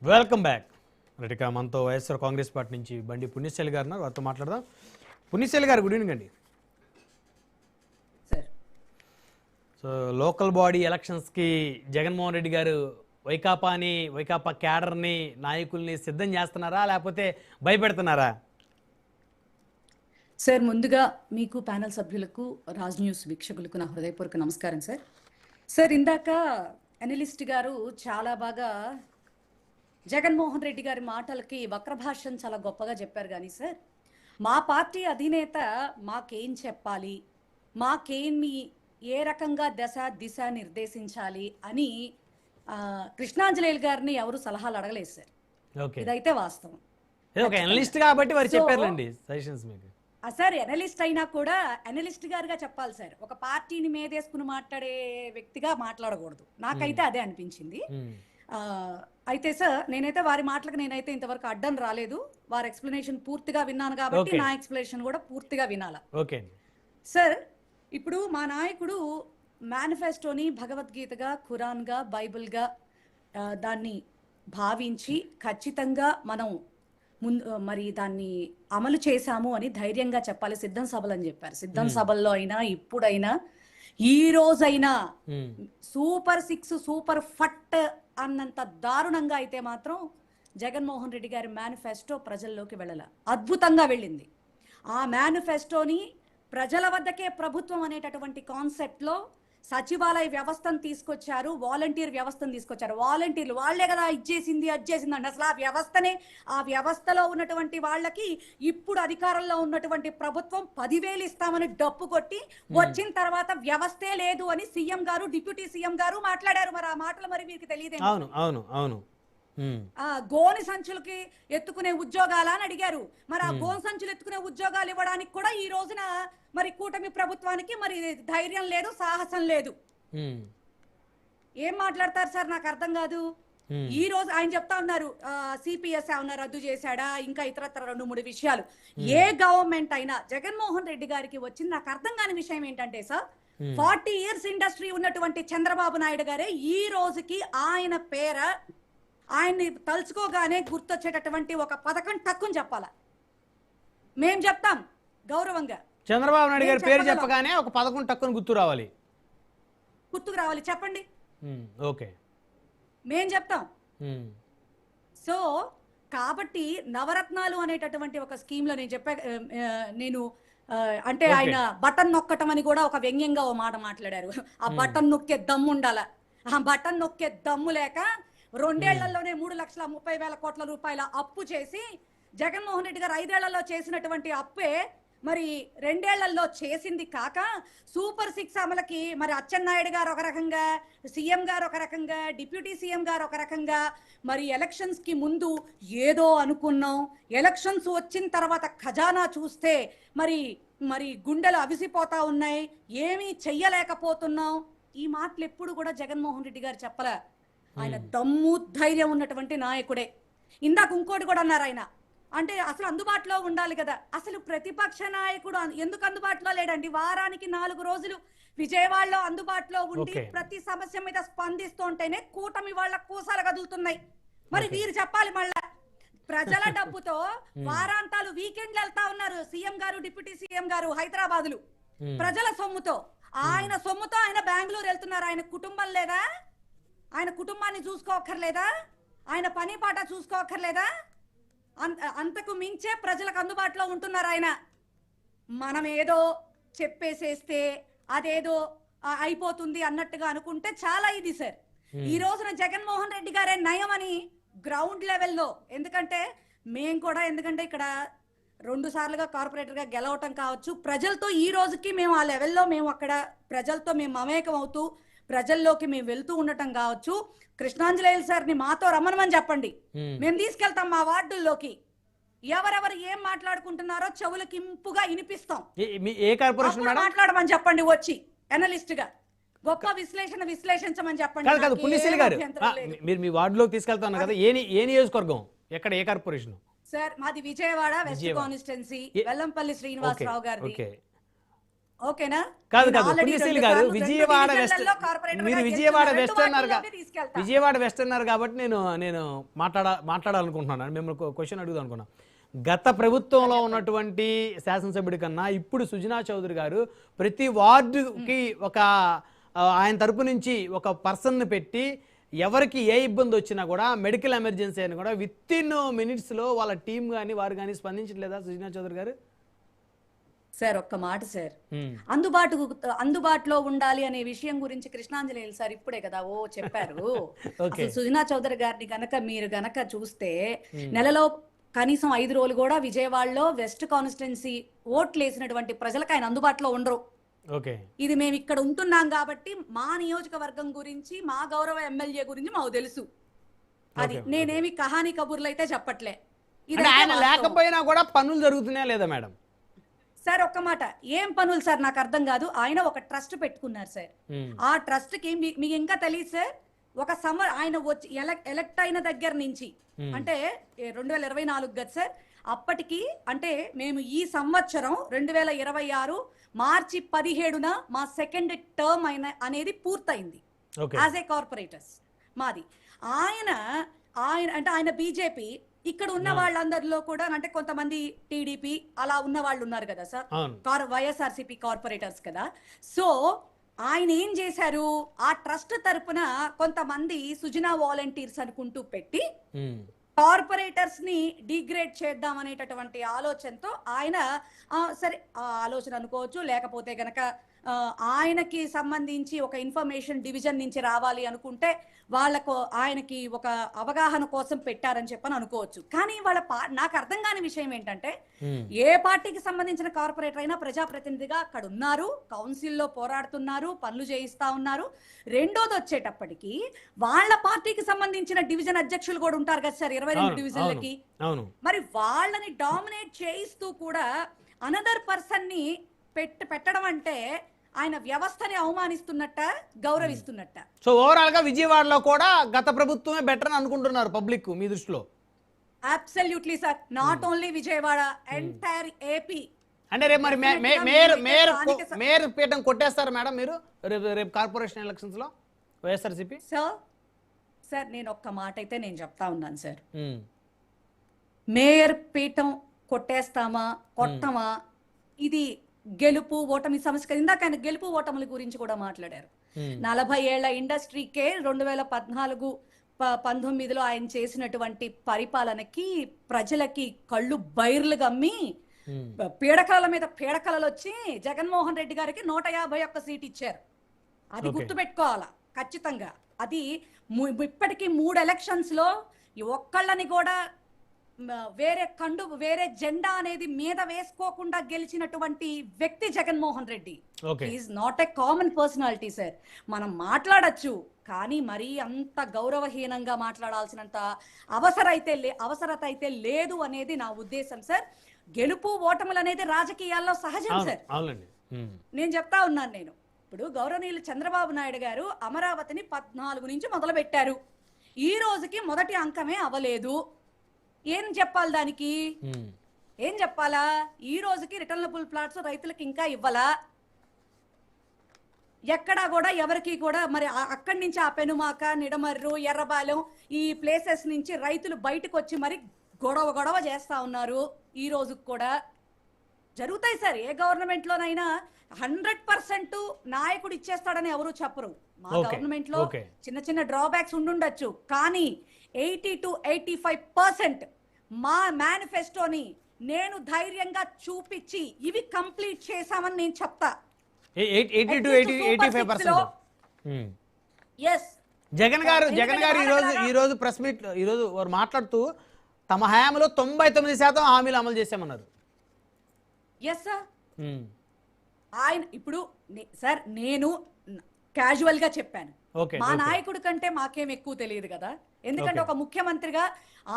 Welcome back. రైట్గా మనతో YSR Congress party నుంచి బండి పుణ్యశైలి గారు ఉన్నారు, వారితో మాట్లాడదాం. పుణ్యశైలి గారు, గుడ్ ఈవినింగ్ అండి. సో లోకల్ బాడీ ఎలక్షన్స్కి జగన్మోహన్ రెడ్డి గారు వైకాపా క్యాడర్ని, నాయకుల్ని సిద్ధం చేస్తున్నారా లేకపోతే భయపెడుతున్నారా? సార్, ముందుగా మీకు ప్యానల్ సభ్యులకు, రాజ్ న్యూస్ వీక్షకులకు నా హృదయపూర్వక నమస్కారం సార్. సార్, ఇందాక అనలిస్ట్ గారు చాలా బాగా జగన్మోహన్ రెడ్డి గారి మాటలకి వక్రభాష్యం చాలా గొప్పగా చెప్పారు. కానీ సార్, మా పార్టీ అధినేత మాకేం చెప్పాలి, మాకేమి ఏ రకంగా దిశ నిర్దేశించాలి అని కృష్ణాంజనేయులు గారిని ఎవరు సలహాలు అడగలేదు సార్. ఇదైతే వాస్తవం. అనలిస్ట్ కాబట్టి వారు చెప్పారండి సజెషన్స్ మీకు. సార్, అనలిస్ట్ అయినా కూడా అనలిస్ట్ గారుగా చెప్పాలి సార్. ఒక పార్టీని మీదేసుకుని మాట్లాడే వ్యక్తిగా మాట్లాడకూడదు. నాకైతే అదే అనిపించింది. అయితే సార్, నేనైతే వారి మాటలకు నేనైతే ఇంతవరకు అడ్డం రాలేదు. వారి ఎక్స్ప్లెనేషన్ పూర్తిగా విన్నాను కాబట్టి నా ఎక్స్ప్లెనేషన్ కూడా పూర్తిగా వినాలా. ఓకే సార్, ఇప్పుడు మా నాయకుడు మేనిఫెస్టోని భగవద్గీతగా, ఖురాన్గా, బైబిల్గా దాన్ని భావించి ఖచ్చితంగా మనం మరి దాన్ని అమలు చేశాము అని ధైర్యంగా చెప్పాలి. సిద్ధం సభలు అని చెప్పారు. సిద్ధం సభల్లో అయినా, ఇప్పుడైనా, ఈ రోజైనా సూపర్ 6 సూపర్ ఫట్ అన్నంత దారుణంగా అయితే మాత్రం జగన్మోహన్ రెడ్డి గారి మేనిఫెస్టో ప్రజల్లోకి వెళ్ళాల. అద్భుతంగా వెళ్ళింది. ఆ మేనిఫెస్టోని ప్రజల వద్దకే ప్రభుత్వం అనేటటువంటి కాన్సెప్ట్లో సచివాలయ వ్యవస్థను తీసుకొచ్చారు, వాలంటీర్ వ్యవస్థను తీసుకొచ్చారు. వాలంటీర్లు వాళ్లే కదా ఇచ్చేసింది అండి. అసలు ఆ వ్యవస్థలో ఉన్నటువంటి వాళ్ళకి ఇప్పుడు అధికారంలో ఉన్నటువంటి ప్రభుత్వం 10,000 ఇస్తామని డప్పు కొట్టి వచ్చిన తర్వాత వ్యవస్థే లేదు అని సీఎం గారు, డిప్యూటీ సీఎం గారు మాట్లాడారు. మరి ఆ మాటలు మరి మీకు తెలియదు. అవును. గోని సంచులకి ఎత్తుకునే ఉద్యోగాలు అని అడిగారు. మరి ఆ గోని సంచులు ఎత్తుకునే ఉద్యోగాలు ఇవ్వడానికి కూడా ఈ రోజున మరి కూటమి ప్రభుత్వానికి మరి ధైర్యం లేదు, సాహసం లేదు. ఏం మాట్లాడతారు సార్, నాకు అర్థం కాదు. ఈ రోజు ఆయన చెప్తా ఉన్నారు సిపిఎస్ ఏమన్నా రద్దు చేశాడా, ఇంకా ఇతరత్ర 2-3 విషయాలు. ఏ గవర్నమెంట్ అయినా జగన్మోహన్ రెడ్డి గారికి వచ్చింది నాకు అర్థం కాని విషయం ఏంటంటే సార్, 40 ఇయర్స్ ఇండస్ట్రీ ఉన్నటువంటి చంద్రబాబు నాయుడు గారే ఈ రోజుకి ఆయన ఆయన్ని తలుచుకోగానే గుర్తొచ్చేటటువంటి ఒక పథకం టక్కుని చెప్పాలా. మేం చెప్తాం గౌరవంగా, చంద్రబాబు నాయుడు గారి పేరు చెప్పగానే ఒక పథకం టక్కుని గుర్తుకు రావాలి. చెప్పండి. ఓకే, మేం చెప్తాం. సో కాబట్టి నవరత్నాలు అనేటటువంటి ఒక స్కీమ్ లో నేను అంటే ఆయన బటన్ నొక్కటం అని కూడా ఒక వ్యంగ్యంగా ఓ మాట మాట్లాడారు. ఆ బటన్ నొక్కే దమ్ము ఉండాల. ఆ బటన్ నొక్కే దమ్ము లేక 2 ఏళ్లలోనే 3,30,000 కోట్ల రూపాయల అప్పు చేసి జగన్మోహన్ రెడ్డి గారు 5 ఏళ్లలో చేసినటువంటి అప్పే మరి 2 ఏళ్లలో చేసింది కాక సూపర్ 6 అమలకి మరి అచ్చెన్నాయుడు గారు ఒక రకంగా, సీఎం గారు ఒక రకంగా, డిప్యూటీ సీఎం గారు ఒక రకంగా, మరి ఎలక్షన్స్ కి ముందు ఏదో అనుకున్నాం, ఎలక్షన్స్ వచ్చిన తర్వాత ఖజానా చూస్తే మరి గుండెలు అవిసిపోతా ఉన్నాయి, ఏమీ చెయ్యలేకపోతున్నాం. ఈ మాటలు ఎప్పుడు కూడా జగన్మోహన్ రెడ్డి గారు చెప్పలే. ఆయన దమ్ము ధైర్యం ఉన్నటువంటి నాయకుడే. ఇందాక ఇంకోటి కూడా అన్నారు ఆయన, అంటే అసలు అందుబాటులో ఉండాలి కదా. అసలు ప్రతిపక్ష నాయకుడు ఎందుకు అందుబాటులో లేడండి? వారానికి 4 రోజులు విజయవాడలో అందుబాటులో ఉండి ప్రతి సమస్య మీద స్పందిస్తుంటేనే కూటమి వాళ్ళ కూసాలు కదులుతున్నాయి. మరి వీరు చెప్పాలి మళ్ళా ప్రజల డబ్బుతో వారాంతాలు వీకెండ్లు వెళ్తా ఉన్నారు సీఎం గారు, డిప్యూటీ సీఎం గారు హైదరాబాదులు ప్రజల సొమ్ముతో. ఆయన సొమ్ముతో ఆయన బెంగళూరు వెళ్తున్నారు. ఆయన కుటుంబం లేదా? ఆయన కుటుంబాన్ని చూసుకోక్కర్లేదా? ఆయన పని పాట చూసుకోక్కర్లేదా? అంతకు మించే ప్రజలకు అందుబాటులో ఉంటున్నారు ఆయన. మనం ఏదో చెప్పేసేస్తే అదేదో అయిపోతుంది అన్నట్టుగా అనుకుంటే చాలా ఇది సార్. ఈ రోజున జగన్మోహన్ రెడ్డి గారే నయం అని గ్రౌండ్ లెవెల్లో, ఎందుకంటే ఇక్కడ 2 సార్లుగా కార్పొరేటర్గా గెలవటం కావచ్చు, ప్రజలతో ఈ రోజుకి మేము ఆ లెవెల్లో మేము అక్కడ ప్రజలతో మేము మమేకం అవుతూ ప్రజల్లోకి మేము వెళ్తూ ఉండటం కావచ్చు. కృష్ణాంజనేయులు సార్ని మాతో రమ్మనమని చెప్పండి, మేము తీసుకెళ్తాం మా వార్డుల్లోకి. ఎవరెవరు ఏం మాట్లాడుకుంటున్నారో చెవులకి ఇంపుగా వినిపిస్తాం. మాట్లాడమని చెప్పండి, వచ్చి అనలిస్ట్ గా గొప్ప విశ్లేషించమని చెప్పండి. పుణ్యశీలి గారు, మీరు మీ వార్డులోకి తీసుకెళ్తాను కదా, ఏ నియోజకవర్గం, ఎక్కడ, ఏ కార్పొరేషన్? సార్, మాది విజయవాడ వెస్ట్ కాన్స్టిట్యున్సీ, వెల్లంపల్లి శ్రీనివాసరావు గారిది. ఓకేనా? కాదు నేను కాదు already పుణ్యశీలి 2 గారు సార్లు 2 విజయవాడ వెస్ట్ డివిజన్లలో కార్పొరేటర్గా మీరు గెలిచిన విజయవాడ 2 వెస్ట్ అన్నారు వార్డుల్లోకి తీసుకెళ్తా. విజయవాడ వెస్ట్ అన్నారు కాబట్టి నేను మాట్లాడాలనుకుంటున్నాను, మిమ్మల్ని క్వశ్చన్ అడుగుదాం అనుకున్నా. గత ప్రభుత్వంలో ఉన్నటువంటి శాసనసభ్యుడి కన్నా ఇప్పుడు సుజనా చౌదరి గారు ప్రతి వార్డుకి ఒక ఆయన తరపు నుంచి ఒక పర్సన్ని పెట్టి ఎవరికి ఏ ఇబ్బంది వచ్చినా కూడా మెడికల్ ఎమర్జెన్సీ అని కూడా విత్ ఇన్ మినిట్స్లో వాళ్ళ టీం కానీ వారు కానీ స్పందించట్లేదా సుజనా చౌదరి గారు? సార్ ఒక్క మాట సార్, ఉమ్, అందుబాటులో ఉండాలి అనే విషయం గురించి కృష్ణాంజనేయులు సార్ ఇప్పుడే కదా చెప్పారు. ఓకే. అసలు సుజనా చౌదరి గారిని మీరు గనక చూస్తే నెలలో కనీసం 5 రోజులు కూడా విజయవాడలో వెస్ట్ కాన్స్టిట్యున్సీ ఓట్లు వేసినటువంటి ప్రజలకు ఆయన అందుబాటులో ఉండరు. ఓకే. ఇది మేము ఇక్కడ ఉంటున్నాం కాబట్టి మా నియోజకవర్గం గురించి మా గౌరవ ఎమ్మెల్యే గురించి మాకు తెలుసు. అది నేనేమి కహానీ కబుర్లు అయితే చెప్పట్లే. అంటే ఆయన లేకపోయినా కూడా పనులు జరుగుతున్నాయా లేదా మేడం? సార్ ఒక్క మాట, ఏం పనులు సార్ నాకు అర్థం కాదు. ఆయన ఒక ట్రస్ట్ పెట్టుకున్నారు సార్. ఆ ట్రస్ట్ కి మీకు ఇంకా తెలియదు సార్, ఆయన వచ్చి ఎలక్ట్ అయిన దగ్గర నుంచి అంటే 2024 కదా సార్, అప్పటికి అంటే మేము ఈ సంవత్సరం 2026 మార్చి 17న మా సెకండ్ టర్మ్ అనేది పూర్తయింది యాజ్ ఏ కార్పొరేటర్స్ మాది. ఆయన అంటే ఆయన బీజేపీ, ఇక్కడ ఉన్న వాళ్ళందరిలో కూడా అంటే కొంతమంది టీడీపీ అలా ఉన్న వాళ్ళు ఉన్నారు కదా సార్, వైఎస్ఆర్సీపీ కార్పొరేటర్స్ కదా. సో ఆయన ఏం చేశారు, ఆ ట్రస్ట్ తరపున కొంతమంది సుజనా వాలంటీర్స్ అనుకుంటూ పెట్టి కార్పొరేటర్స్ ని డిగ్రేడ్ చేద్దాం అనేటటువంటి ఆలోచనతో ఆయన సరే ఆలోచన అనుకోవచ్చు, లేకపోతే గనక ఆయనకి సంబంధించి ఒక ఇన్ఫర్మేషన్ డివిజన్ నుంచి రావాలి అనుకుంటే ఆయనకి ఒక అవగాహన కోసం పెట్టారని చెప్పని అనుకోవచ్చు. కానీ నాకు అర్థం కాని విషయం ఏంటంటే, ఏ పార్టీకి సంబంధించిన కార్పొరేటర్ అయినా ప్రజాప్రతినిధిగా అక్కడ ఉన్నారు, కౌన్సిల్లో పోరాడుతున్నారు, పనులు చేయిస్తా ఉన్నారు. రెండోది వచ్చేటప్పటికి వాళ్ళ పార్టీకి సంబంధించిన డివిజన్ అధ్యక్షులు కూడా ఉంటారు కదా సార్ 22 డివిజన్లకి. మరి వాళ్ళని డామినేట్ చేయిస్తూ కూడా అనదర్ పర్సన్ ని పెట్టడం అంటే ఆయన వ్యవస్థని అవమానిస్తున్నట్ట, గౌరవిస్తున్నట్ట. సో ఓవరాల్ గా విజయవాడలో కూడా గత ప్రభుత్వమే బెటర్ అని అనుకుంటున్నారు పబ్లిక్ మీ దృష్టిలో? Absolutely sir, not only Vijayawada, entire AP. అంటే రేపు మరి మేయర్ పీఠం కొట్టేస్తారు మేడం మీరు రేపు కార్పొరేషన్ ఎలక్షన్స్ లో వైఎస్ఆర్సీపీ? సార్ నేను ఒక్క మాట అయితే నేను చెప్తా ఉన్నాను సార్, మేయర్ పీఠం కొట్టేస్తామా కొట్టమా ఇది గెలుపు ఓటమి సమస్య. ఇందాక ఆయన గెలుపు ఓటముల గురించి కూడా మాట్లాడారు. 40 ఏళ్ల ఇండస్ట్రీకే 2014-19లో ఆయన చేసినటువంటి పరిపాలనకి ప్రజలకి కళ్ళు బైర్లు గమ్మి పీడకల మీద పీడకలలు వచ్చి జగన్మోహన్ రెడ్డి గారికి 151 సీట్ ఇచ్చారు. అది గుర్తుపెట్టుకోవాలా ఖచ్చితంగా. అది ఇప్పటికీ 3 ఎలక్షన్స్ లో ఒక్కళ్ళని కూడా వేరే జెండా అనేది మీద వేసుకోకుండా గెలిచినటువంటి వ్యక్తి Jaganmohan Reddy. Is not a common personality sir. మనం మాట్లాడచ్చు, కానీ మరీ అంత గౌరవహీనంగా మాట్లాడాల్సినంత అవసరత అయితే లేదు అనేది నా ఉద్దేశం సార్. గెలుపు ఓటములు అనేది రాజకీయాల్లో సహజం సార్. నేను చెప్తా ఉన్నాను, నేను ఇప్పుడు గౌరవనీయులు చంద్రబాబు నాయుడు గారు అమరావతిని 14 నుంచి మొదలు పెట్టారు. ఈ రోజుకి మొదటి అంకమే అవ్వలేదు. ఏం చెప్పాలి దానికి? ఏం చెప్పాలా? ఈ రోజుకి రిటర్నబుల్ ప్లాట్స్ రైతులకు ఇంకా ఇవ్వాలా? ఎక్కడా కూడా ఎవరికి కూడా మరి అక్కడి నుంచి ఆ పెనుమాక, నిడమర్రు, ఎర్రబాలెం ఈ ప్లేసెస్ నుంచి రైతులు బయటకు వచ్చి మరి గొడవ చేస్తా ఉన్నారు. ఈ రోజుకి కూడా జరుగుతాయి సార్. ఏ గవర్నమెంట్ లోనైనా 100% నాయకుడు ఇచ్చేస్తాడని ఎవరు చెప్పరు. మా గవర్నమెంట్ లో చిన్న డ్రాబ్యాక్స్ ఉండుండొచ్చు, కానీ 80 to 85% మా మేనిఫెస్టోని నేను ధైర్యంగా చూపించి ఇవి కంప్లీట్ చేశామని నేను చెప్తా. 80 to 85%. జగన్ గారు ఈ రోజు ప్రెస్ మీట్ వారు మాట్లాడుతూ తమ హయాంలో 99% హామీలు అమలు చేశామన్నారు. Yes sir. ఆయన ఇప్పుడు సార్ నేను క్యాజువల్ గా చెప్పాను, మా నాయకుడి కంటే మాకేం ఎక్కువ తెలియదు కదా. ఎందుకంటే ఒక ముఖ్యమంత్రిగా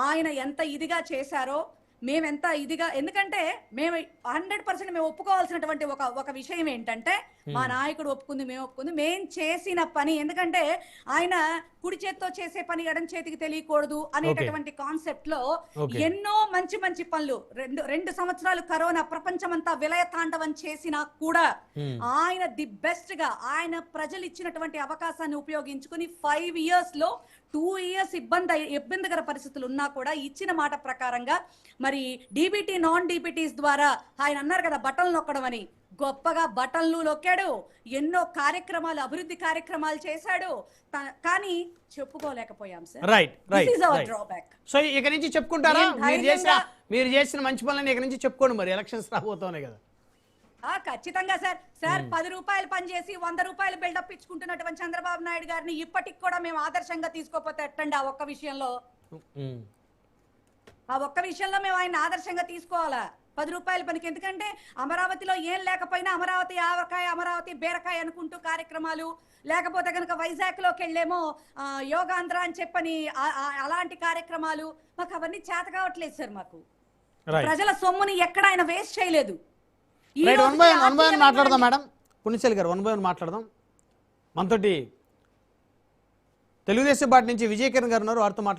ఆయన ఎంత ఇదిగా చేశారో మేమెంత ఇదిగా, ఎందుకంటే మేము 100% మేము ఒప్పుకోవాల్సినటువంటి ఒక విషయం ఏంటంటే, మా నాయకుడు ఒప్పుకుంది, మేము ఒప్పుకుంది, మేము చేసిన పని. ఎందుకంటే ఆయన కుడి చేత్తో చేసే పని ఎడం చేతికి తెలియకూడదు అనేటటువంటి కాన్సెప్ట్ లో ఎన్నో మంచి మంచి పనులు, రెండు సంవత్సరాలు కరోనా ప్రపంచమంతా విలయ తాండవం చేసినా కూడా ఆయన ది బెస్ట్ గా ఆయన ప్రజలు ఇచ్చినటువంటి అవకాశాన్ని ఉపయోగించుకుని 5 years లో 2 years ఇబ్బందికర పరిస్థితులు ఉన్నా కూడా ఇచ్చిన మాట ప్రకారంగా మరి డీబీటీ నాన్ డీబీటీస్ ద్వారా ఆయన అన్నారు కదా బటన్లు నొక్కడం అని, గొప్పగా బటన్లు నొక్కాడు, ఎన్నో కార్యక్రమాలు అభివృద్ధి కార్యక్రమాలు చేశాడు, కానీ చెప్పుకోలేకపోయాం sir. Right right drawback. So ఇక నుంచి చెప్పుకుంటారా? మీరు చేసిన మంచి పనులని ఇక నుంచి చెప్పుకోండి, మరి ఎలక్షన్స్ రాబోతున్నాయి కదా. ఖచ్చితంగా సార్. 10 రూపాయలు పనిచేసి 100 రూపాయలు బిల్డప్ ఇచ్చుకుంటున్నటువంటి చంద్రబాబు నాయుడు గారిని ఇప్పటికి కూడా మేము ఆదర్శంగా తీసుకోపోతే ఎట్టండి? ఆ ఒక్క విషయంలో మేము ఆయన ఆదర్శంగా తీసుకోవాలా? 10 రూపాయల పనికి. ఎందుకంటే అమరావతిలో ఏం లేకపోయినా అమరావతి ఆవకాయ, అమరావతి బీరకాయ అనుకుంటూ కార్యక్రమాలు, లేకపోతే కనుక వైజాగ్ లోకి వెళ్ళేమో యోగాంధ్ర అని చెప్పని అలాంటి కార్యక్రమాలు, మాకు అవన్నీ చేత కావట్లేదు సార్. మాకు ప్రజల సొమ్ముని ఎక్కడ ఆయన వేస్ట్ చేయలేదు. వన్ బై వన్ మాట్లాడదాం మేడం, పుణ్యశైలి గారు, వన్ బై వన్ మాట్లాడదాం. మనతోటి తెలుగుదేశం పార్టీ నుంచి విజయకిరణ్ గారు ఉన్నారు, వారితో మాట్లాడదాం.